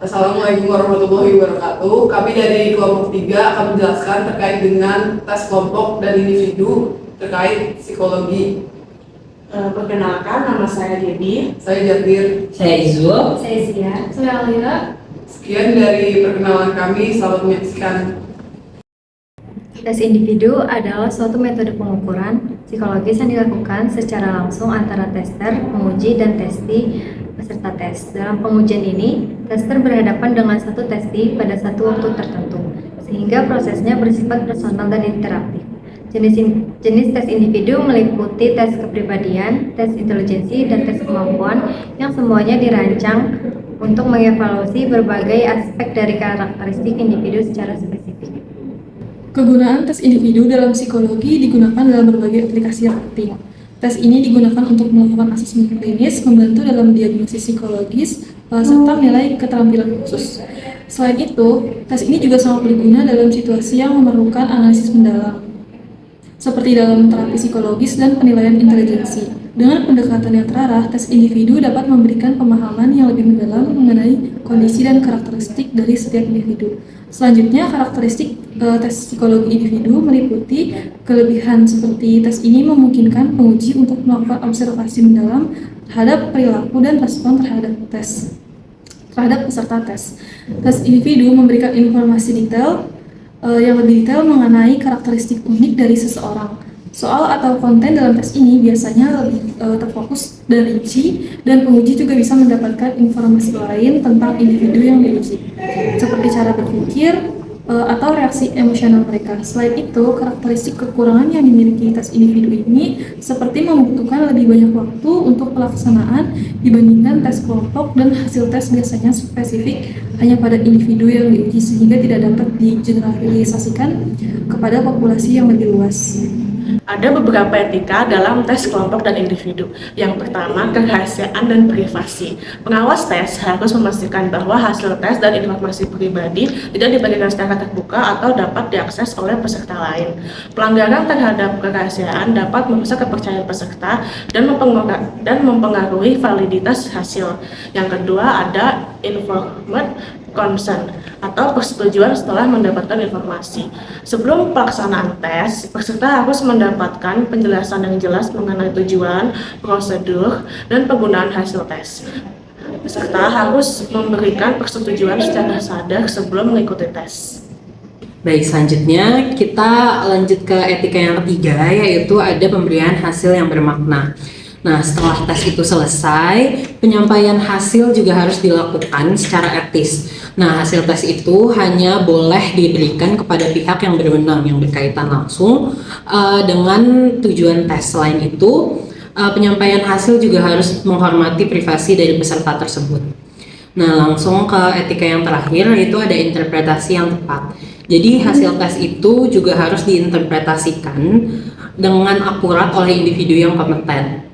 Assalamualaikum warahmatullahi wabarakatuh. Kami dari kelompok 3 akan menjelaskan terkait dengan tes kelompok dan individu terkait psikologi. Perkenalkan, nama saya Debbie. Saya Jabir. Saya Izul. Saya Zia. Saya Alira. Sekian dari perkenalan kami, selamat menyaksikan. Tes individu adalah suatu metode pengukuran psikologis yang dilakukan secara langsung antara tester, penguji, dan testi peserta tes. Dalam pengujian ini, tester berhadapan dengan satu testi pada satu waktu tertentu, sehingga prosesnya bersifat personal dan interaktif. Jenis tes individu meliputi tes kepribadian, tes intelijensi, dan tes kemampuan yang semuanya dirancang untuk mengevaluasi berbagai aspek dari karakteristik individu secara spesifik. Kegunaan tes individu dalam psikologi digunakan dalam berbagai aplikasi yang penting. Tes ini digunakan untuk melakukan asesmen klinis, membantu dalam diagnosis psikologis, serta menilai keterampilan khusus. Selain itu, tes ini juga sangat berguna dalam situasi yang memerlukan analisis mendalam, seperti dalam terapi psikologis dan penilaian intelijensi. Dengan pendekatan yang terarah, tes individu dapat memberikan pemahaman yang lebih mendalam mengenai kondisi dan karakteristik dari setiap individu. Selanjutnya, karakteristik tes psikologi individu meliputi kelebihan seperti tes ini memungkinkan penguji untuk melakukan observasi mendalam terhadap perilaku dan respon terhadap peserta tes. Tes individu memberikan informasi yang lebih detail mengenai karakteristik unik dari seseorang. Soal atau konten dalam tes ini biasanya lebih terfokus dan rinci, dan penguji juga bisa mendapatkan informasi lain tentang individu yang diuji, seperti cara berpikir atau reaksi emosional mereka. Selain itu, karakteristik kekurangan yang dimiliki tes individu ini seperti membutuhkan lebih banyak waktu untuk pelaksanaan dibandingkan tes kelompok, dan hasil tes biasanya spesifik hanya pada individu yang diuji sehingga tidak dapat digeneralisasikan kepada populasi yang lebih luas. Ada beberapa etika dalam tes kelompok dan individu. Yang pertama, kerahasiaan dan privasi. Pengawas tes harus memastikan bahwa hasil tes dan informasi pribadi tidak dibagikan secara terbuka atau dapat diakses oleh peserta lain. Pelanggaran terhadap kerahasiaan dapat merusak kepercayaan peserta dan mempengaruhi validitas hasil. Yang kedua, ada informed consent atau persetujuan setelah mendapatkan informasi. Sebelum pelaksanaan tes, peserta harus mendapatkan penjelasan yang jelas mengenai tujuan, prosedur, dan penggunaan hasil tes. Peserta harus memberikan persetujuan secara sadar sebelum mengikuti tes. Baik, selanjutnya kita lanjut ke etika yang ketiga, yaitu ada pemberian hasil yang bermakna. Nah, setelah tes itu selesai, penyampaian hasil juga harus dilakukan secara etis. Nah, hasil tes itu hanya boleh diberikan kepada pihak yang berwenang, yang berkaitan langsung dengan tujuan tes. Selain itu, penyampaian hasil juga harus menghormati privasi dari peserta tersebut. Nah, langsung ke etika yang terakhir, yaitu ada interpretasi yang tepat. Jadi, hasil tes itu juga harus diinterpretasikan dengan akurat oleh individu yang kompeten.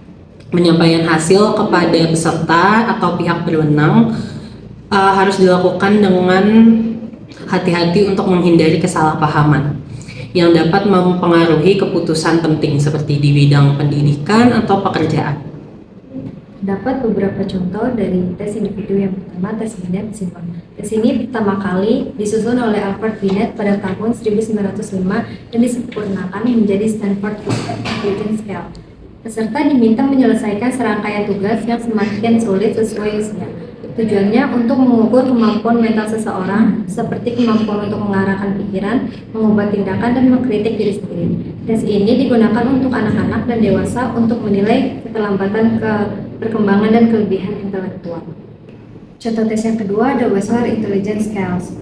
Penyampaian hasil kepada peserta atau pihak berwenang harus dilakukan dengan hati-hati untuk menghindari kesalahpahaman yang dapat mempengaruhi keputusan penting seperti di bidang pendidikan atau pekerjaan. Dapat beberapa contoh dari tes individu. Yang pertama, tes Binet Simon. Tes ini pertama kali disusun oleh Alfred Binet pada tahun 1905 dan disempurnakan menjadi Stanford Intelligence Scale. Peserta diminta menyelesaikan serangkaian tugas yang semakin sulit sesuai usia. Tujuannya untuk mengukur kemampuan mental seseorang, seperti kemampuan untuk mengarahkan pikiran, mengubah tindakan, dan mengkritik diri sendiri. Tes ini digunakan untuk anak-anak dan dewasa untuk menilai keterlambatan perkembangan dan kelebihan intelektual. Contoh tes yang kedua ada Wechsler Intelligence Scales.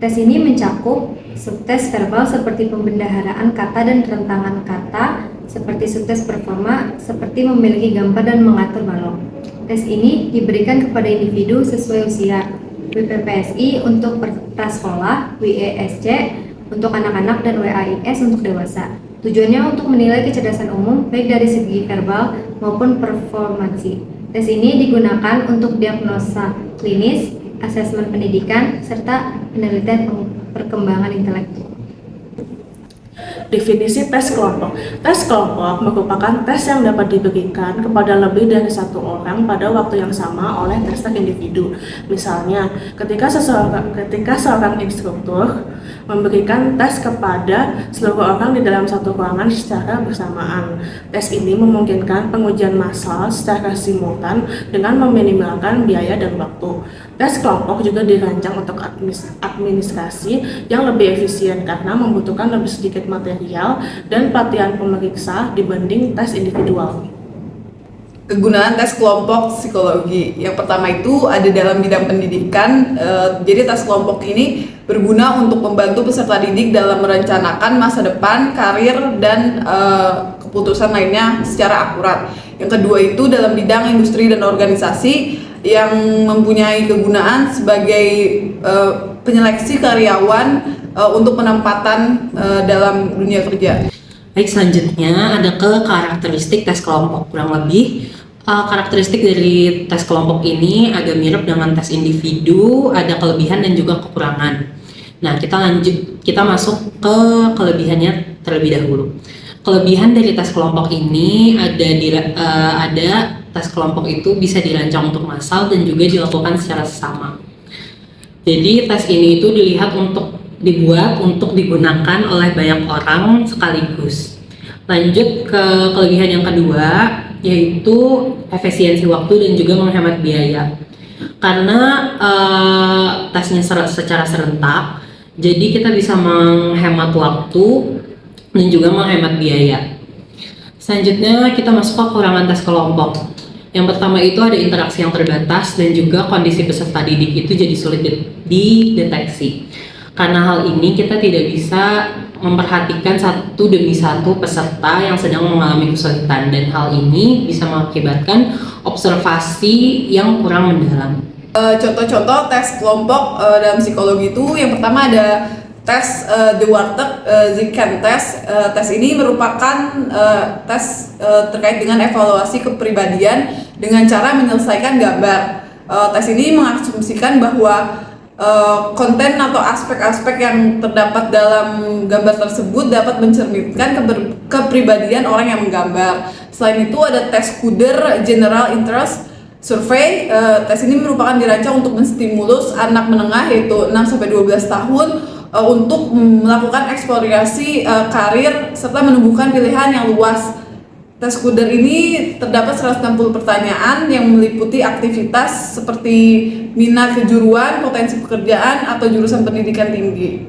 Tes ini mencakup subtes verbal seperti pembendaharaan kata dan rentangan kata, seperti subtes performa seperti memiliki gambar dan mengatur balok. Tes ini diberikan kepada individu sesuai usia. WPPSI untuk prasekolah, WESC untuk anak-anak, dan WAIS untuk dewasa. Tujuannya untuk menilai kecerdasan umum baik dari segi verbal maupun performansi. Tes ini digunakan untuk diagnosa klinis, asesmen pendidikan, serta penelitian perkembangan intelektual. Definisi tes kelompok. Tes kelompok merupakan tes yang dapat diberikan kepada lebih dari satu orang pada waktu yang sama oleh tes individu. Misalnya, ketika seorang instruktur memberikan tes kepada seluruh orang di dalam satu ruangan secara bersamaan. Tes ini memungkinkan pengujian massal secara simultan dengan meminimalkan biaya dan waktu. Tes kelompok juga dirancang untuk administrasi yang lebih efisien karena membutuhkan lebih sedikit material dan pelatihan pemeriksa dibanding tes individual. Kegunaan tes kelompok psikologi. Yang pertama itu ada dalam bidang pendidikan. Jadi tes kelompok ini berguna untuk membantu peserta didik dalam merencanakan masa depan, karir, dan keputusan lainnya secara akurat. Yang kedua itu dalam bidang industri dan organisasi yang mempunyai kegunaan sebagai penyeleksi karyawan untuk penempatan dalam dunia kerja. Baik, selanjutnya ada ke karakteristik tes kelompok. Kurang lebih karakteristik dari tes kelompok ini agak mirip dengan tes individu, ada kelebihan dan juga kekurangan. Nah, kita masuk ke kelebihannya terlebih dahulu. Kelebihan dari tes kelompok ini ada tes kelompok itu bisa dirancang untuk massal dan juga dilakukan secara sesama. Jadi tes ini itu dibuat untuk digunakan oleh banyak orang sekaligus. Lanjut ke kelebihan yang kedua, yaitu efisiensi waktu dan juga menghemat biaya. Karena tesnya secara serentak, jadi kita bisa menghemat waktu dan juga menghemat biaya. Selanjutnya kita masuk ke kekurangan tes kelompok. Yang pertama itu ada interaksi yang terbatas dan juga kondisi peserta didik itu jadi sulit dideteksi. Karena hal ini kita tidak bisa memperhatikan satu demi satu peserta yang sedang mengalami kesulitan, dan hal ini bisa mengakibatkan observasi yang kurang mendalam. Contoh-contoh tes kelompok dalam psikologi itu yang pertama ada tes The Warteg-Zichem test. Tes ini merupakan tes terkait dengan evaluasi kepribadian dengan cara menyelesaikan gambar. Tes ini mengasumsikan bahwa konten atau aspek-aspek yang terdapat dalam gambar tersebut dapat mencerminkan kepribadian orang yang menggambar. Selain itu ada tes Kuder General Interest Survey. Tes ini merupakan dirancang untuk menstimulus anak menengah yaitu 6-12 tahun untuk melakukan eksplorasi karir serta menumbuhkan pilihan yang luas. Tes Kuder ini terdapat 160 pertanyaan yang meliputi aktivitas seperti minat kejuruan, potensi pekerjaan, atau jurusan pendidikan tinggi.